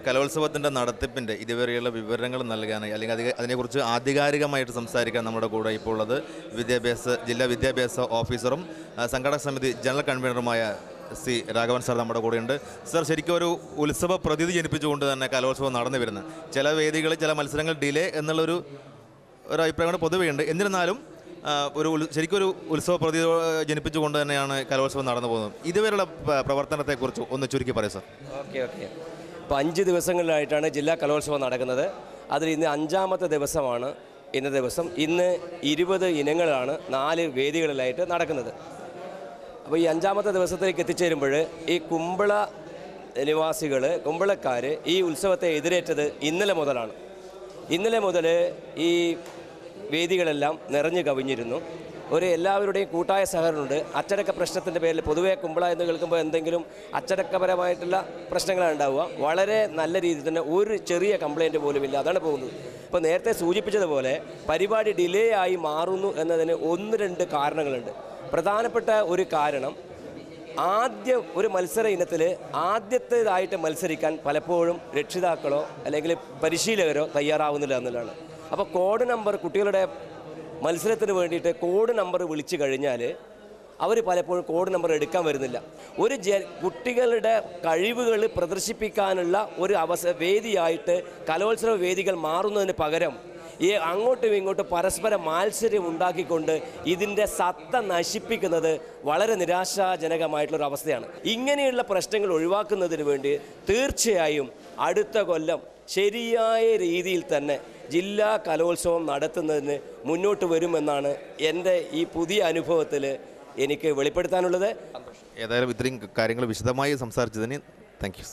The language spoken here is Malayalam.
കലോത്സവത്തിൻ്റെ നടത്തിപ്പിൻ്റെ ഇതുവരെയുള്ള വിവരങ്ങൾ നൽകാനായി അല്ലെങ്കിൽ അതിനെക്കുറിച്ച് ആധികാരികമായിട്ട് സംസാരിക്കാൻ നമ്മുടെ കൂടെ ഇപ്പോൾ ഉള്ളത് ജില്ലാ വിദ്യാഭ്യാസ ഓഫീസറും സംഘാടക സമിതി ജനറൽ കൺവീനറുമായ സി രാഘവൻ സാർ നമ്മുടെ കൂടെയുണ്ട്. സാർ, ശരിക്കും ഒരു ഉത്സവ പ്രതീതി ജനിപ്പിച്ചുകൊണ്ട് തന്നെ കലോത്സവം നടന്നു വരുന്നത്. ചില വേദികളിൽ ചില മത്സരങ്ങൾ ഡിലേ എന്നുള്ളൊരു അഭിപ്രായങ്ങൾ പൊതുവെയുണ്ട്. എന്നിരുന്നാലും ശരിക്കും ഒരു ഉത്സവ പ്രതീതി ജനിപ്പിച്ചുകൊണ്ട് തന്നെയാണ് കലോത്സവം നടന്നു പോകുന്നത്. ഇതുവരെയുള്ള പ്രവർത്തനത്തെക്കുറിച്ച് ഒന്ന് ചുരുക്കി പറയൂ സാർ. ഓക്കെ. ഇപ്പോൾ 5 ദിവസങ്ങളിലായിട്ടാണ് ജില്ലാ കലോത്സവം നടക്കുന്നത്. അതിൽ ഇന്ന് 5ാമത്തെ ദിവസമാണ്. ഇന്ന് 20 ഇനങ്ങളാണ് 4 വേദികളിലായിട്ട് നടക്കുന്നത്. അപ്പോൾ ഈ 5ാമത്തെ ദിവസത്തിലേക്ക് എത്തിച്ചേരുമ്പോൾ ഈ കുമ്പള നിവാസികൾ, കുമ്പളക്കാർ ഈ ഉത്സവത്തെ എതിരേറ്റത് ഇന്നലെ മുതലാണ്. ഇന്നലെ മുതൽ ഈ വേദികളെല്ലാം നിറഞ്ഞു കവിഞ്ഞിരുന്നു. എല്ലാവരുടെയും കൂട്ടായ സഹകരണമുണ്ട്. അച്ചടക്ക പ്രശ്നത്തിൻ്റെ പേരിൽ പൊതുവേ കുമ്പള എന്ന് കേൾക്കുമ്പോൾ എന്തെങ്കിലും അച്ചടക്കപരമായിട്ടുള്ള പ്രശ്നങ്ങളാണ് ഉണ്ടാവുക. വളരെ നല്ല രീതിയിൽ തന്നെ ഒരു ചെറിയ കംപ്ലയിൻറ്റ് പോലും ഇല്ല. അതാണ് പോകുന്നത്. ഇപ്പോൾ നേരത്തെ സൂചിപ്പിച്ചതുപോലെ പരിപാടി ഡിലേ ആയി മാറുന്നു എന്നതിന് 1-2 കാരണങ്ങളുണ്ട്. പ്രധാനപ്പെട്ട ഒരു കാരണം, ഒരു മത്സര ഇനത്തിൽ ആദ്യത്തേതായിട്ട് മത്സരിക്കാൻ പലപ്പോഴും രക്ഷിതാക്കളോ അല്ലെങ്കിൽ പരിശീലകരോ തയ്യാറാവുന്നില്ല എന്നുള്ളതാണ്. അപ്പോൾ കോഡ് നമ്പർ, കുട്ടികളുടെ മത്സരത്തിന് വേണ്ടിയിട്ട് കോഡ് നമ്പർ വിളിച്ചു കഴിഞ്ഞാൽ അവർ പലപ്പോഴും കോഡ് നമ്പർ എടുക്കാൻ വരുന്നില്ല. കുട്ടികളുടെ കഴിവുകൾ പ്രദർശിപ്പിക്കാനുള്ള ഒരു വേദിയായിട്ട് കലോത്സവ വേദികൾ മാറുന്നതിന് പകരം അങ്ങോട്ടും ഇങ്ങോട്ടും പരസ്പര മാത്സര്യം ഉണ്ടാക്കിക്കൊണ്ട് ഇതിൻ്റെ സത്ത നശിപ്പിക്കുന്നത് വളരെ നിരാശാജനകമായിട്ടുള്ളൊരു അവസ്ഥയാണ്. ഇങ്ങനെയുള്ള പ്രശ്നങ്ങൾ ഒഴിവാക്കുന്നതിന് വേണ്ടി തീർച്ചയായും അടുത്ത കൊല്ലം ശരിയായ രീതിയിൽ തന്നെ ജില്ലാ കലോത്സവം നടത്തുന്നതിന് മുന്നോട്ട് വരുമെന്നാണ് എൻ്റെ ഈ പുതിയ അനുഭവത്തിൽ എനിക്ക് വെളിപ്പെടുത്താനുള്ളത്. ഏതായാലും ഇത്രയും കാര്യങ്ങൾ വിശദമായി സംസാരിച്ചതിന് താങ്ക് യു.